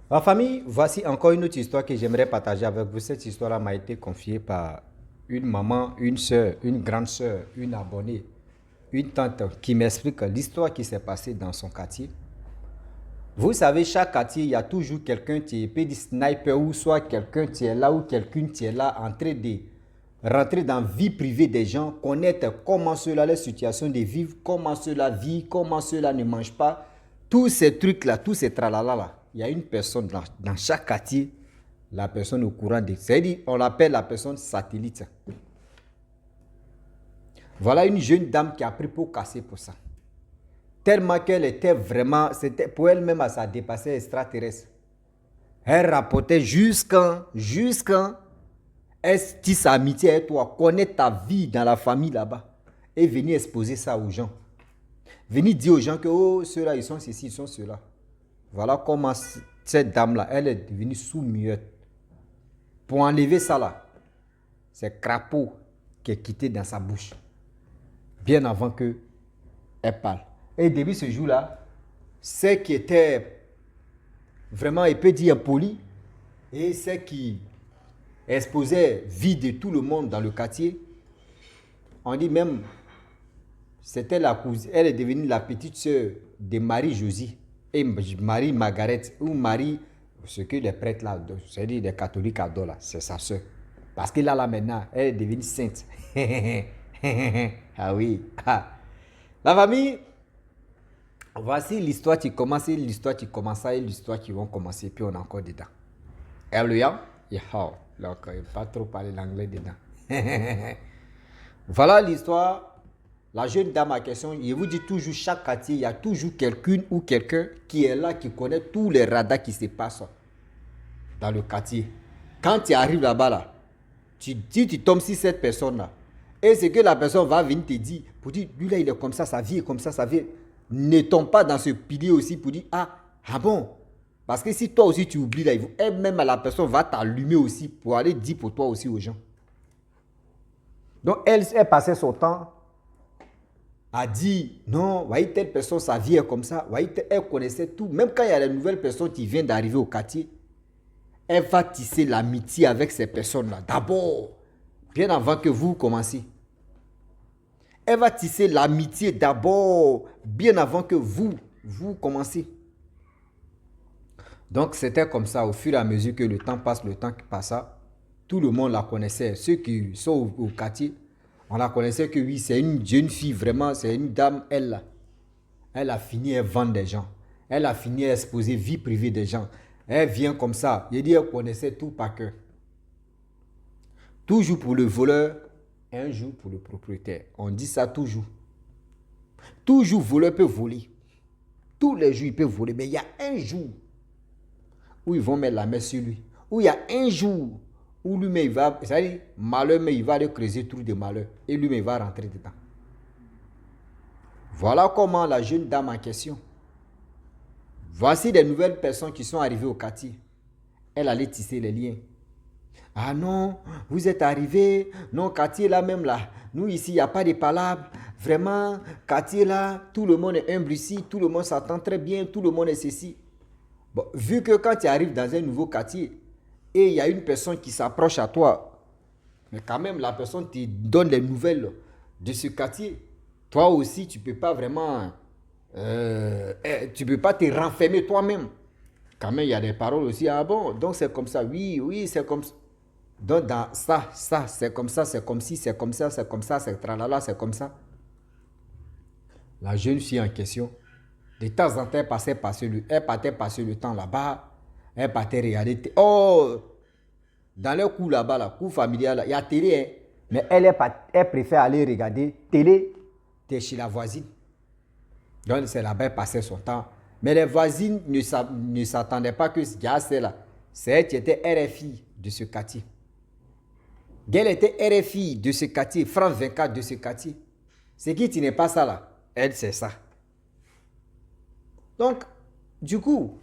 En famille, voici encore une autre histoire que j'aimerais partager avec vous. Cette histoire-là m'a été confiée par une maman, une soeur, une grande soeur, une abonnée, une tante qui m'explique l'histoire qui s'est passée dans son quartier. Vous savez, chaque quartier, il y a toujours quelqu'un qui est petit sniper ou soit quelqu'un qui est là ou quelqu'un qui est là en train de rentrer dans la vie privée des gens, connaître comment cela, les situations de vivre, comment cela vit, comment cela ne mange pas. Tous ces trucs-là, tous ces tralala-là, il y a une personne dans chaque quartier, la personne au courant de... C'est-à-dire, on l'appelle la personne satellite. Voilà une jeune dame qui a pris pour casser pour ça. Tellement qu'elle était vraiment, c'était pour elle-même, ça dépassait extraterrestre. Elle rapportait jusqu'à elle tisse amitié avec toi, connaît ta vie dans la famille là-bas et venir exposer ça aux gens. Venir dire aux gens que oh, ceux-là, ils sont ceci, ils sont ceux-là. Voilà comment cette dame-là, elle est devenue sous-muette. Pour enlever ça là, c'est crapaud qui est quitté dans sa bouche. Bien avant qu'elle parle. Et depuis ce jour-là, c'est qui était vraiment, il peut dire impoli, et c'est qui exposait vie de tout le monde dans le quartier. On dit même, c'était la cousine, elle est devenue la petite sœur de Marie-Josie et Marie-Margaret, ou Marie, ce que les prêtres là, c'est-à-dire les catholiques adorent là, c'est sa sœur. Parce que là maintenant, elle est devenue sainte. Ah oui. Ah. La famille, voici l'histoire qui commence, l'histoire qui commence et l'histoire qui vont commencer, puis on est encore dedans. Alléluia. Donc, il ne pas trop parler l'anglais dedans. Voilà l'histoire. La jeune dame à question, je vous dis toujours, chaque quartier, il y a toujours quelqu'une ou quelqu'un qui est là, qui connaît tous les radars qui se passent dans le quartier. Quand tu arrives là-bas, là, tu tombes sur cette personne-là. Et c'est que la personne va venir te dire, pour dire, lui là, il est comme ça, sa vie est comme ça, sa vie. Ne tombe pas dans ce pilier aussi pour dire, ah bon. Parce que si toi aussi tu oublies, là, elle-même, la personne va t'allumer aussi pour aller dire pour toi aussi aux gens. Donc, elle passait son temps a dit non, voyez telle personne, sa vie est comme ça, voyez, elle connaissait tout. Même quand il y a de nouvelles personnes qui viennent d'arriver au quartier, elle va tisser l'amitié avec ces personnes-là. D'abord, bien avant que vous commenciez. Elle va tisser l'amitié d'abord, bien avant que vous commenciez. Donc c'était comme ça, au fur et à mesure que le temps passe, le temps qui passa, tout le monde la connaissait. Ceux qui sont au quartier, on la connaissait que oui, c'est une jeune fille, vraiment, c'est une dame, elle. Elle a fini à vendre des gens. Elle a fini à exposer vie privée des gens. Elle vient comme ça. Il dit elle connaissait tout par cœur. Toujours pour le voleur, un jour pour le propriétaire. On dit ça toujours. Toujours voleur peut voler. Tous les jours il peut voler. Mais il y a un jour où ils vont mettre la main sur lui. Où il y a un jour où lui-même il va, c'est-à-dire malheur, mais il va aller creuser tout de malheur. Et lui-même il va rentrer dedans. Voilà comment la jeune dame en question. Voici des nouvelles personnes qui sont arrivées au quartier. Elle allait tisser les liens. Ah non, vous êtes arrivés. Non, quartier là même là. Nous ici, il n'y a pas de palabres. Vraiment, quartier là, tout le monde est humble ici. Tout le monde s'entend très bien. Tout le monde est ceci. Bon, vu que quand tu arrives dans un nouveau quartier et il y a une personne qui s'approche à toi, mais quand même la personne te donne les nouvelles de ce quartier, toi aussi tu ne peux pas vraiment, tu ne peux pas te renfermer toi-même. Quand même il y a des paroles aussi, ah bon, donc c'est comme ça, oui, oui, c'est comme ça. Donc dans ça, c'est comme ça, c'est comme si, c'est comme ça, c'est comme ça, c'est tralala, c'est comme ça. La jeune fille en question, de temps en temps, elle partait passer le temps là-bas. Elle partait regarder. Oh, dans leur cours là-bas, la cour familiale, il y a télé. Hein, mais elle préfère aller regarder télé chez la voisine. Donc c'est là-bas, elle passait son temps. Mais les voisines ne s'attendaient pas que ce gars, c'est là. C'est elle qui était RFI de ce quartier. Elle était RFI de ce quartier, France 24 de ce quartier. C'est qui tu n'es pas ça là? Elle, c'est ça. Donc, du coup,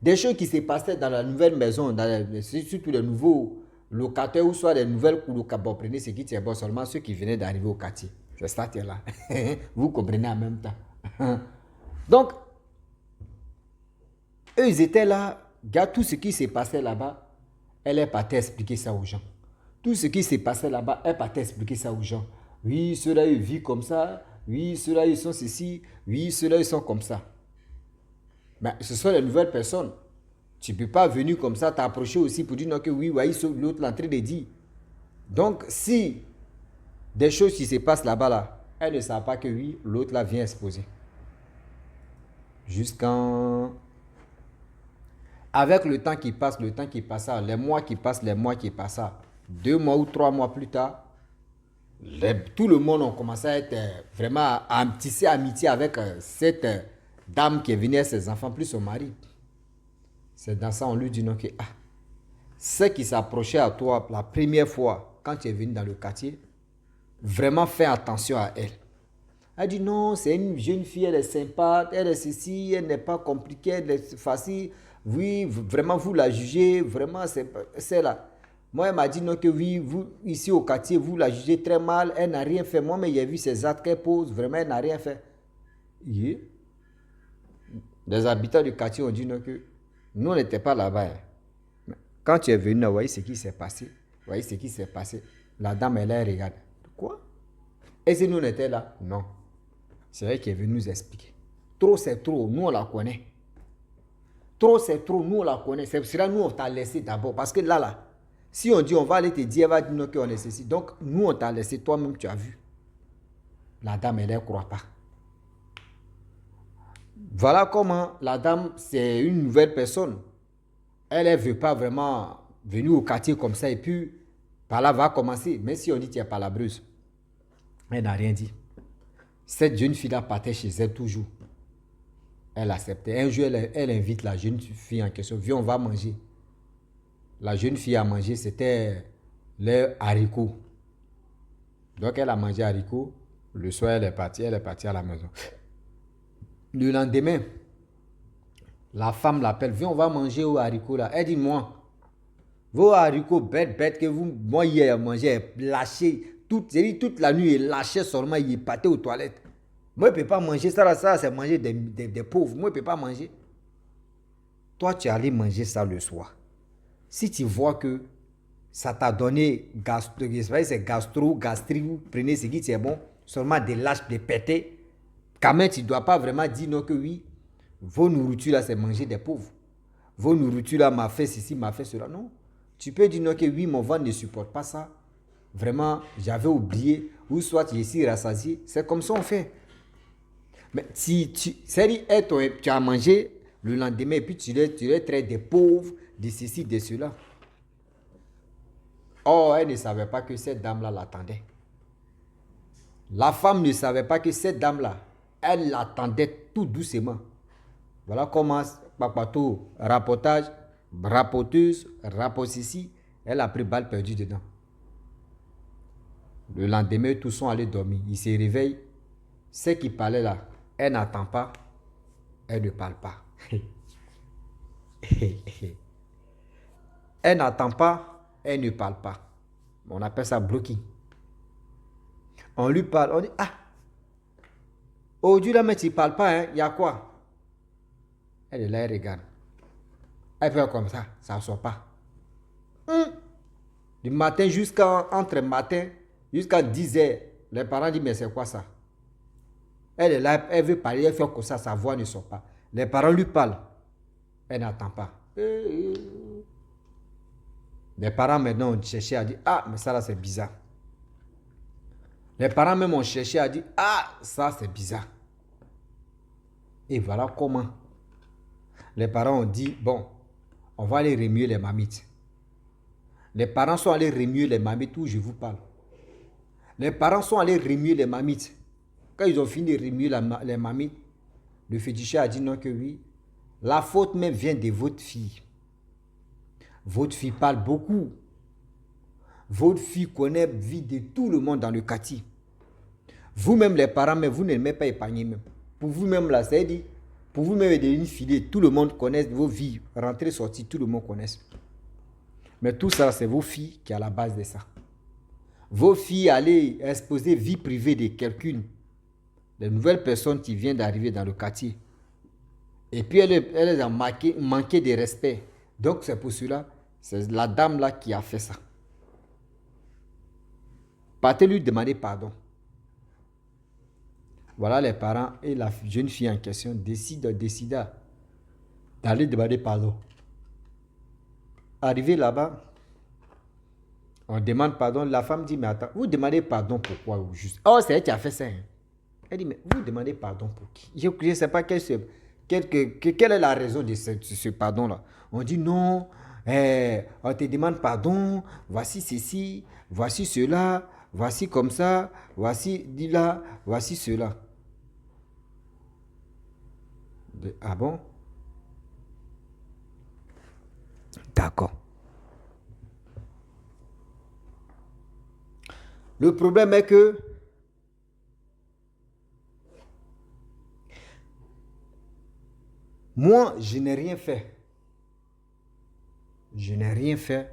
des choses qui se passaient dans la nouvelle maison, surtout les nouveaux locataires ou soit les nouvelles colocations. Bon, prenez ce qui est bon, seulement ceux qui venaient d'arriver au quartier. C'est ça qui est là. Vous comprenez en même temps. Donc, eux, ils étaient là. Regarde tout ce qui s'est passé là-bas, elle est partie expliquer ça aux gens. Tout ce qui s'est passé là-bas, elle est partie expliquer ça aux gens. Oui, ceux-là, ils vivent comme ça. Oui, ceux-là, ils sont ceci. Oui, ceux-là, ils sont comme ça. Mais ce sont les nouvelles personnes. Tu ne peux pas venir comme ça t'approcher aussi pour dire non, que oui, oui, l'autre est en train de dire. Donc, si des choses qui se passent là-bas, là, elle ne sait pas que oui, l'autre là vient exposer. Jusqu'en... Avec le temps qui passe, les mois qui passent, 2 mois ou 3 mois plus tard, tout le monde a commencé à être vraiment à tisser amitié avec cette dame qui est venue avec ses enfants, plus son mari. C'est dans ça on lui dit non que ceux qui s'approchaient à toi la première fois quand tu es venu dans le quartier, vraiment fais attention à elle. Elle dit non, c'est une jeune fille, elle est sympa, elle est ceci, elle n'est pas compliquée, elle est facile. Oui, vraiment vous la jugez, vraiment c'est là. Moi, elle m'a dit non que oui, vous ici au quartier, vous la jugez très mal, elle n'a rien fait. Moi, mais j'ai vu ses actes qu'elle pose, vraiment elle n'a rien fait. Yeah. Les habitants du quartier ont dit non que nous on n'était pas là-bas. Quand tu es venu, vous voyez ce qui s'est passé. Vous voyez ce qui s'est passé. La dame, elle regarde. Quoi? Et si nous on était là? Non. C'est elle qui est venue nous expliquer. Trop c'est trop, nous on la connaît. Trop c'est trop, nous on la connaît. C'est cela nous on t'a laissé d'abord. Parce que là, si on dit on va aller te dire, elle va dire non qu'on est ceci. Donc nous on t'a laissé, toi-même tu as vu. La dame, elle ne croit pas. Voilà comment la dame, c'est une nouvelle personne. Elle ne veut pas vraiment venir au quartier comme ça et puis par là va commencer. Mais si on dit tu es palabreuse, elle n'a rien dit. Cette jeune fille-là partait chez elle toujours. Elle acceptait. Un jour, elle invite la jeune fille en question. Viens, on va manger. La jeune fille a mangé, c'était les haricots. Donc, elle a mangé haricots. Le soir, elle est partie à la maison. Le lendemain, la femme l'appelle. Viens, on va manger aux haricots là. Elle dit, moi, vos haricots bêtes que vous, moi, hier, mangé, lâché. Toute la nuit, il lâchait seulement, il partait aux toilettes. Moi, je ne peux pas manger ça, ça c'est manger des pauvres. Moi, je ne peux pas manger. Toi, tu es allé manger ça le soir. Si tu vois que ça t'a donné gastro, gastrique, vous prenez ce qui est bon, seulement des lâches, des pétés, quand même, tu ne dois pas vraiment dire non que oui, vos nourritures là, c'est manger des pauvres. Vos nourritures là, m'a fait ceci, m'a fait cela. Non. Tu peux dire non que oui, mon ventre ne supporte pas ça. Vraiment, j'avais oublié. Ou soit tu es si rassasié. C'est comme ça on fait. Mais si tu as mangé le lendemain et puis tu les traites des pauvres, de ceci, de cela. Oh, elle ne savait pas que cette dame-là l'attendait. La femme ne savait pas que cette dame-là, elle l'attendait tout doucement. Voilà comment Papato, rapportage, rapporteuse, rapporte ici, elle a pris balle perdue dedans. Le lendemain, tous sont allés dormir. Ils se réveillent. Ce qui parlait là, elle n'attend pas, elle ne parle pas. Elle n'attend pas, elle ne parle pas. On appelle ça blocking. On lui parle, on dit, aujourd'hui là, mais tu ne parles pas, hein, il y a quoi? Elle est là, elle regarde. Elle fait comme ça ne sort pas. Du matin entre matin, jusqu'à 10h, les parents disent, mais c'est quoi ça? Elle est là, elle veut parler, elle fait comme ça, sa voix ne sort pas. Les parents lui parlent, elle n'attend pas. Les parents maintenant ont cherché à dire, mais ça là c'est bizarre. Les parents même ont cherché à dire, ça c'est bizarre. Et voilà comment. Les parents ont dit, bon, on va aller remuer les mamites. Les parents sont allés remuer les mamites où je vous parle. Les parents sont allés remuer les mamites. Quand ils ont fini de remuer les mamites, le féticheur a dit non que oui, la faute même vient de votre fille. Votre fille parle beaucoup. Votre fille connaît la vie de tout le monde dans le quartier. Vous-même les parents, mais vous n'aimez pas épargner même. Pour vous-même là, c'est dit, pour vous-même aider une fille, tout le monde connaît vos vies. Rentrer, sortir, tout le monde connaît. Mais tout ça, c'est vos filles qui sont à la base de ça. Vos filles allaient exposer vie privée de quelqu'une. Des nouvelles personnes qui viennent d'arriver dans le quartier. Et puis elles ont manqué de respect. Donc c'est pour cela, c'est la dame là qui a fait ça. Partez lui demander pardon. Voilà les parents et la jeune fille en question décida d'aller demander pardon. Arrivé là-bas, on demande pardon. La femme dit, mais attends, vous demandez pardon pourquoi ou juste? Oh, c'est elle qui a fait ça. Hein. Elle dit, mais vous demandez pardon pour qui? Je ne sais pas quelle est la raison de ce pardon-là. On dit non, on te demande pardon, voici ceci, voici cela, voici comme ça, voici dit là, voici cela. Ah bon? D'accord. Le problème est que moi, je n'ai rien fait. Je n'ai rien fait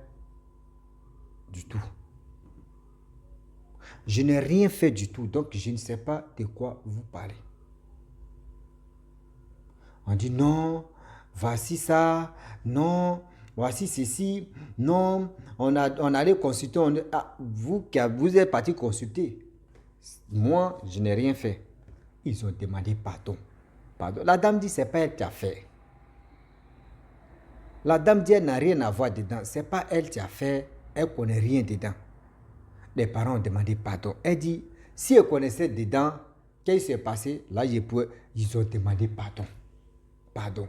du tout. Je n'ai rien fait du tout, donc je ne sais pas de quoi vous parlez. On dit non, voici ça, non, voici ceci, non, on allait consulter, vous êtes parti consulter. Moi, je n'ai rien fait. Ils ont demandé pardon. Pardon. La dame dit, c'est pas elle qui a fait. La dame dit, elle n'a rien à voir dedans. C'est pas elle qui a fait, elle connaît rien dedans. Les parents ont demandé pardon. Elle dit, si elle connaissait dedans, qu'est-ce qui s'est passé? Là, ils ont demandé pardon. Pardon.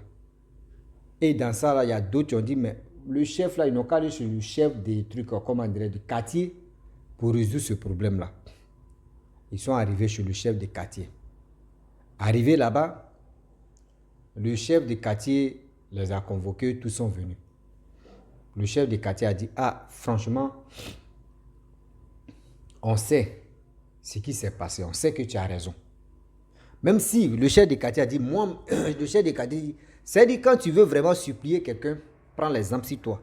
Et dans ça, là, il y a d'autres qui ont dit, mais le chef, là, ils n'ont qu'à aller sur le chef des trucs, comment dire, du quartier pour résoudre ce problème-là. Ils sont arrivés chez le chef du quartier. Arrivés là-bas, le chef du quartier les a convoqués, tous sont venus. Le chef du quartier a dit, ah, franchement, on sait ce qui s'est passé, on sait que tu as raison. Même si le chef du quartier a dit, moi, le chef du quartier dit, c'est-à-dire quand tu veux vraiment supplier quelqu'un, prends l'exemple sur toi.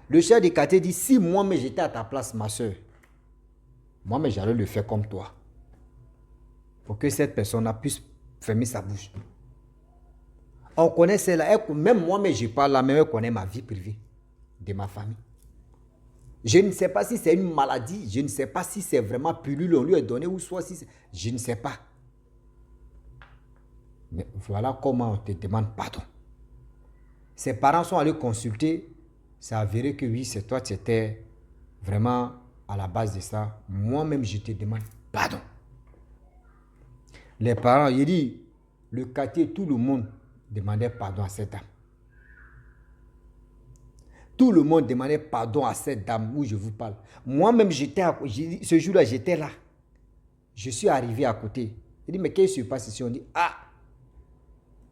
Le chef du quartier dit, si moi-même j'étais à ta place, ma soeur, moi-même j'allais le faire comme toi. Pour que cette personne puisse fermer sa bouche. On connaît celle-là, même moi-même je parle là, même elle connaît ma vie privée, de ma famille. Je ne sais pas si c'est une maladie, je ne sais pas si c'est vraiment pilule, on lui a donné, ou soit si c'est... Je ne sais pas. Mais voilà comment on te demande pardon. Ses parents sont allés consulter, ça a avéré que oui, c'est toi qui étais vraiment à la base de ça. Moi-même, je te demande pardon. Les parents, il dit, le quartier, tout le monde demandait pardon à cette dame. Tout le monde demandait pardon à cette dame où je vous parle. Moi-même, ce jour-là, j'étais là. Je suis arrivé à côté. Il dit, mais qu'est-ce qui se passe ici? On dit, ah,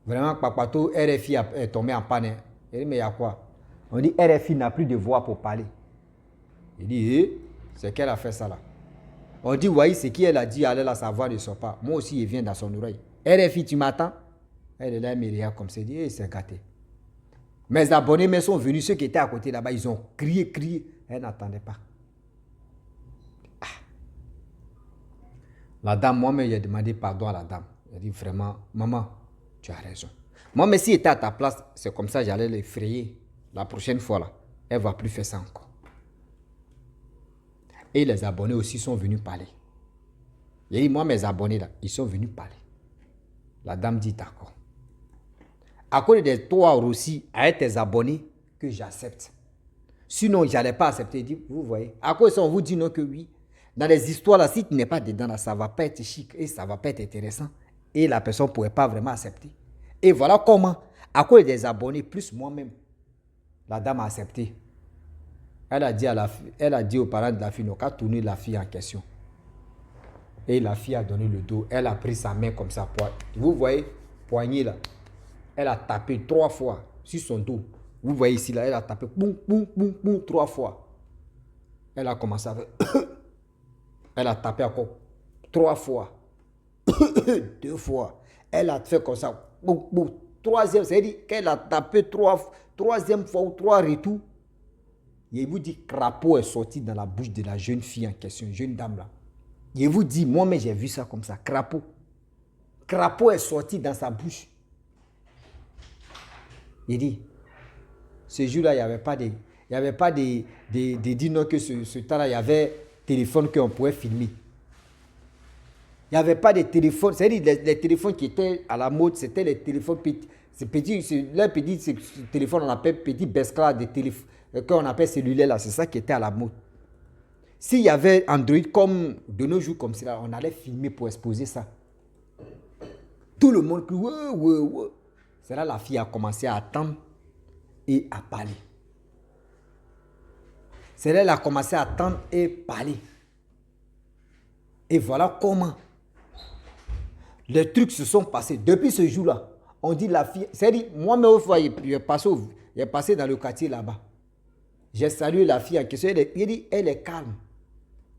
vraiment, Papato, RFI est tombé en panne. Il dit, mais il y a quoi? On dit, RFI n'a plus de voix pour parler. Il dit, c'est qu'elle a fait ça là. On dit, voyez, ce qu'elle a dit, allez la savoir ne sort pas. Moi aussi, il vient dans son oreille. RFI, tu m'attends? Elle est là, elle me regarde comme ça. Elle dit, c'est gâté. Mes abonnés mais sont venus, ceux qui étaient à côté là-bas, ils ont crié. Elle n'attendait pas. Ah. La dame, moi-même, j'ai demandé pardon à la dame. Elle dit vraiment, maman, tu as raison. Moi, mais si elle était à ta place, c'est comme ça, j'allais l'effrayer. La prochaine fois, là, elle ne va plus faire ça encore. Et les abonnés aussi sont venus parler. J'ai dit, moi, mes abonnés, là, ils sont venus parler. La dame dit, d'accord. À cause de toi aussi, avec tes abonnés, que j'accepte. Sinon, je n'allais pas accepter. Il dit, vous voyez, à cause de ça, on vous dit non que oui. Dans les histoires, là, si tu n'es pas dedans, là, ça ne va pas être chic et ça ne va pas être intéressant. Et la personne ne pourrait pas vraiment accepter. Et voilà comment, à cause des abonnés, plus moi-même, la dame a accepté. Elle a dit aux parents de la fille, non, qu'à tourner la fille en question. Et la fille a donné le dos. Elle a pris sa main comme ça. Vous voyez, poignée là. Elle a tapé 3 fois sur son dos. Vous voyez ici là, elle a tapé boum, boum, boum, boum, 3 fois. Elle a commencé à faire. Elle a tapé encore 3 fois. 2 fois. Elle a fait comme ça. Boum, boum. 3e, c'est-à-dire qu'elle a tapé 3e fois ou 3 retours. Et vous dit, crapaud est sorti dans la bouche de la jeune fille en question, jeune dame là. Je vous dis, moi-même j'ai vu ça comme ça, crapaud. Crapaud est sorti dans sa bouche. Il dit, ce jour-là, il n'y avait pas de... Il n'y avait pas de dire non que ce temps-là, il y avait téléphone qu'on pouvait filmer. Il n'y avait pas de téléphone. C'est-à-dire les téléphones qui étaient à la mode, c'était les téléphones petits. C'est petit, là, petit téléphone, on appelle petit bescla de téléphone, qu'on appelle cellulaire là, c'est ça qui était à la mode. S'il y avait Android comme de nos jours comme cela, on allait filmer pour exposer ça. Tout le monde crie, ouais, ouais, ouais. C'est là la fille a commencé à attendre et à parler. C'est là qu'elle a commencé à attendre et parler. Et voilà comment les trucs se sont passés. Depuis ce jour-là, on dit la fille... C'est-à-dire, moi-même, une fois, j'ai passé dans le quartier là-bas. J'ai salué la fille en question. Elle est calme.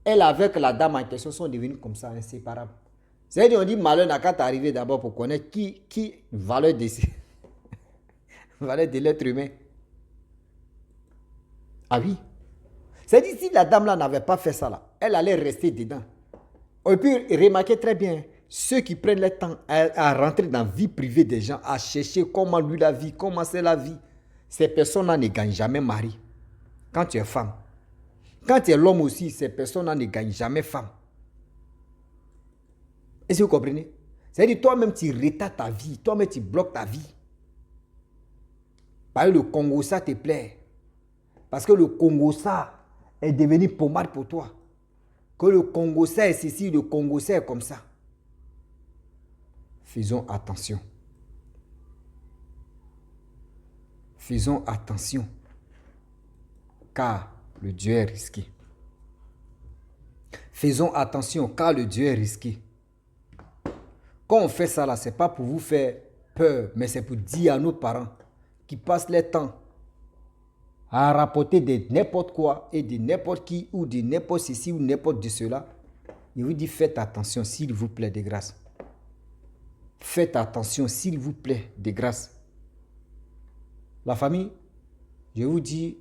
Elle avec la dame en question sont devenus comme ça, inséparables. C'est-à-dire, on dit malheur n'a qu'à t'arriver d'abord pour connaître qui valeur de l'être humain. Ah oui. C'est-à-dire, si la dame là n'avait pas fait ça là, elle allait rester dedans. Et puis, remarquez très bien, ceux qui prennent le temps à rentrer dans la vie privée des gens, à chercher comment lui la vie, comment c'est la vie, ces personnes-là ne gagnent jamais mari. Quand tu es femme. Quand tu es l'homme aussi, ces personnes-là ne gagnent jamais femme. Est-ce que vous comprenez? C'est-à-dire, toi-même, tu retardes ta vie. Toi-même, tu bloques ta vie. Parce que le Congo, ça te plaît. Parce que le Congo, ça est devenu pommade pour toi. Que le Congo, ça est ceci, le Congo, ça est comme ça. Faisons attention. Faisons attention. Car le Dieu est risqué. Faisons attention, car le Dieu est risqué. Quand on fait ça là, ce n'est pas pour vous faire peur, mais c'est pour dire à nos parents qui passent leur temps à rapporter de n'importe quoi et de n'importe qui ou de n'importe ceci ou n'importe de cela. Il vous dit faites attention s'il vous plaît de grâce. Faites attention s'il vous plaît de grâce. La famille, je vous dis,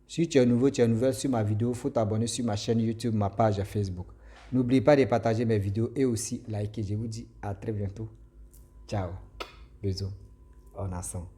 si tu es nouveau, tu es nouvelle sur ma vidéo, il faut t'abonner sur ma chaîne YouTube, ma page Facebook. N'oublie pas de partager mes vidéos et aussi liker. Je vous dis à très bientôt. Ciao. Bisous. En ensemble.